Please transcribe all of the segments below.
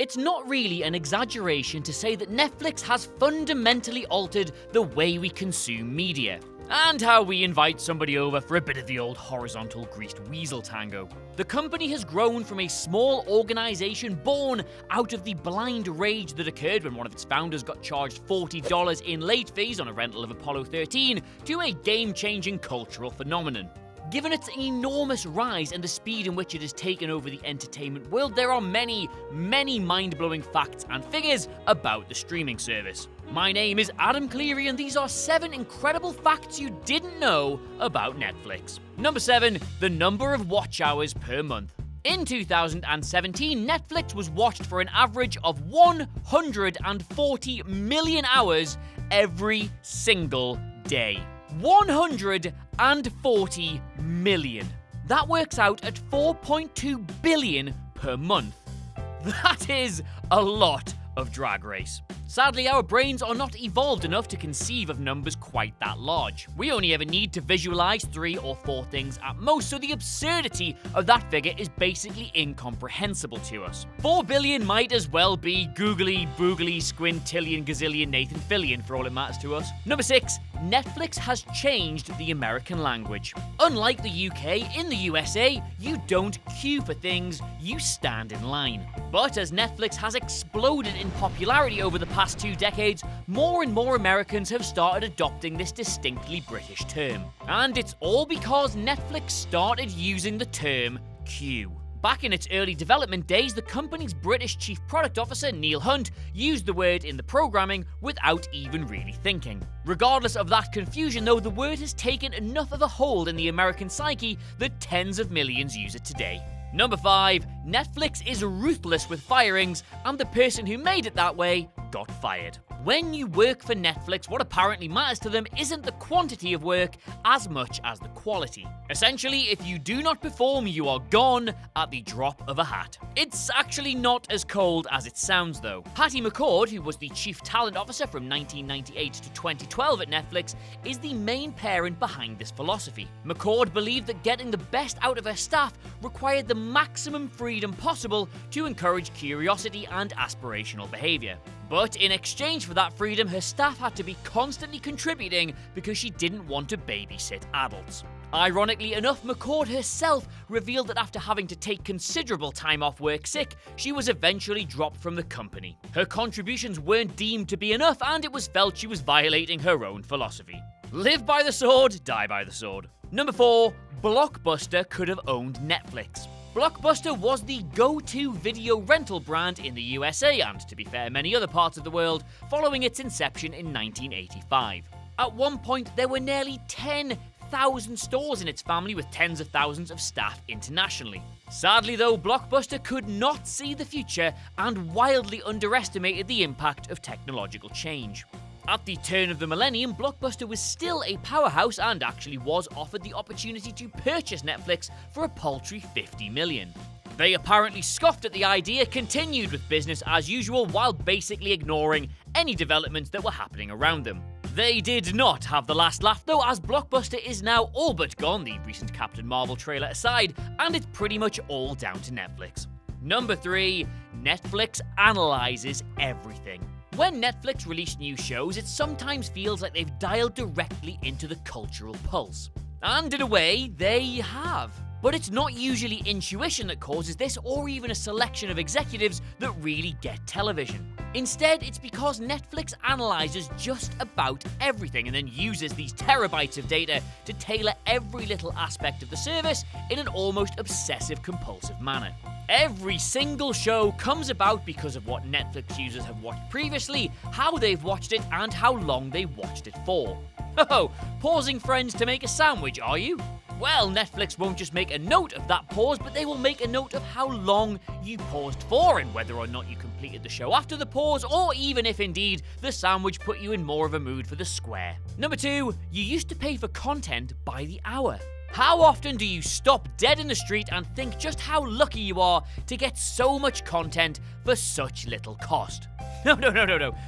It's not really an exaggeration to say that Netflix has fundamentally altered the way we consume media, and how we invite somebody over for a bit of the old horizontal greased weasel tango. The company has grown from a small organization born out of the blind rage that occurred when one of its founders got charged $40 in late fees on a rental of Apollo 13 to a game-changing cultural phenomenon. Given its enormous rise and the speed in which it has taken over the entertainment world, there are many, many mind-blowing facts and figures about the streaming service. My name is Adam Cleary, and these are 7 incredible facts you didn't know about Netflix. Number 7, the number of watch hours per month. In 2017, Netflix was watched for an average of 140 million hours every single day. 140 million. That works out at 4.2 billion per month. That is a lot of Drag Race. Sadly, our brains are not evolved enough to conceive of numbers quite that large. We only ever need to visualize 3 or 4 things at most, so the absurdity of that figure is basically incomprehensible to us. 4 billion might as well be googly, boogly, squintillion, gazillion, Nathan Fillion for all it matters to us. Number 6, Netflix has changed the American language. Unlike the UK, in the USA, you don't queue for things, you stand in line. But as Netflix has exploded in popularity over the past 2 decades, more and more Americans have started adopting this distinctly British term. And it's all because Netflix started using the term queue. Back in its early development days, the company's British Chief Product Officer, Neil Hunt, used the word in the programming without even really thinking. Regardless of that confusion, though, the word has taken enough of a hold in the American psyche that tens of millions use it today. Number 5, Netflix is ruthless with firings, and the person who made it that way got fired. When you work for Netflix, what apparently matters to them isn't the quantity of work as much as the quality. Essentially, if you do not perform, you are gone at the drop of a hat. It's actually not as cold as it sounds, though. Patty McCord, who was the Chief Talent Officer from 1998 to 2012 at Netflix, is the main parent behind this philosophy. McCord believed that getting the best out of her staff required the maximum freedom possible to encourage curiosity and aspirational behavior. But in exchange for that freedom, her staff had to be constantly contributing because she didn't want to babysit adults. Ironically enough, McCord herself revealed that after having to take considerable time off work sick, she was eventually dropped from the company. Her contributions weren't deemed to be enough, and it was felt she was violating her own philosophy. Live by the sword, die by the sword. Number 4, Blockbuster could have owned Netflix. Blockbuster was the go-to video rental brand in the USA and, to be fair, many other parts of the world, following its inception in 1985. At one point, there were nearly 10,000 stores in its family with tens of thousands of staff internationally. Sadly, though, Blockbuster could not see the future and wildly underestimated the impact of technological change. At the turn of the millennium, Blockbuster was still a powerhouse and actually was offered the opportunity to purchase Netflix for a paltry $50 million. They apparently scoffed at the idea, continued with business as usual while basically ignoring any developments that were happening around them. They did not have the last laugh though, as Blockbuster is now all but gone, the recent Captain Marvel trailer aside, and it's pretty much all down to Netflix. Number 3, Netflix analyzes everything. When Netflix release new shows, it sometimes feels like they've dialed directly into the cultural pulse. And in a way, they have. But it's not usually intuition that causes this, or even a selection of executives that really get television. Instead, it's because Netflix analyzes just about everything and then uses these terabytes of data to tailor every little aspect of the service in an almost obsessive-compulsive manner. Every single show comes about because of what Netflix users have watched previously, how they've watched it, and how long they watched it for. Oh, pausing friends to make a sandwich, are you? Well, Netflix won't just make a note of that pause, but they will make a note of how long you paused for and whether or not you completed the show after the pause, or even if indeed the sandwich put you in more of a mood for the square. Number 2, you used to pay for content by the hour. How often do you stop dead in the street and think just how lucky you are to get so much content for such little cost? No,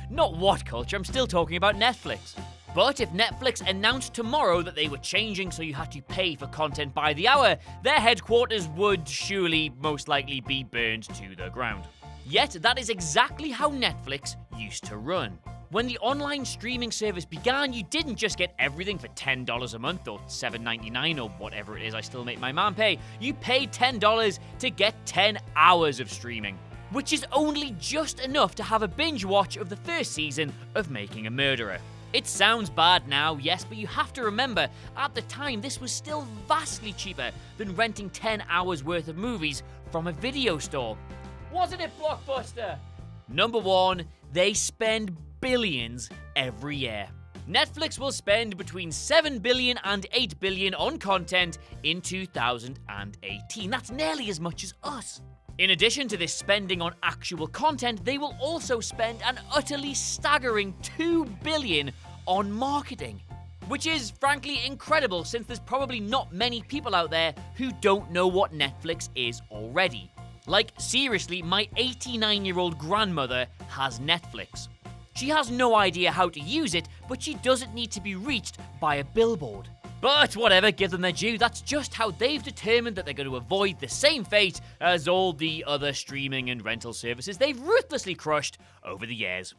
not what culture, I'm still talking about Netflix. But if Netflix announced tomorrow that they were changing so you had to pay for content by the hour, their headquarters would surely most likely be burned to the ground. Yet that is exactly how Netflix used to run. When the online streaming service began, you didn't just get everything for $10 a month or $7.99 or whatever it is I still make my mom pay. You paid $10 to get 10 hours of streaming, which is only just enough to have a binge watch of the first season of Making a Murderer. It sounds bad now, yes, but you have to remember, at the time this was still vastly cheaper than renting 10 hours worth of movies from a video store. Wasn't it, Blockbuster? Number 1, they spend billions every year. Netflix will spend between $7 billion and $8 billion on content in 2018. That's nearly as much as us. In addition to this spending on actual content, they will also spend an utterly staggering $2 billion on marketing. Which is frankly incredible, since there's probably not many people out there who don't know what Netflix is already. Like, seriously, my 89-year-old grandmother has Netflix. She has no idea how to use it, but she doesn't need to be reached by a billboard. But whatever, give them their due, that's just how they've determined that they're going to avoid the same fate as all the other streaming and rental services they've ruthlessly crushed over the years.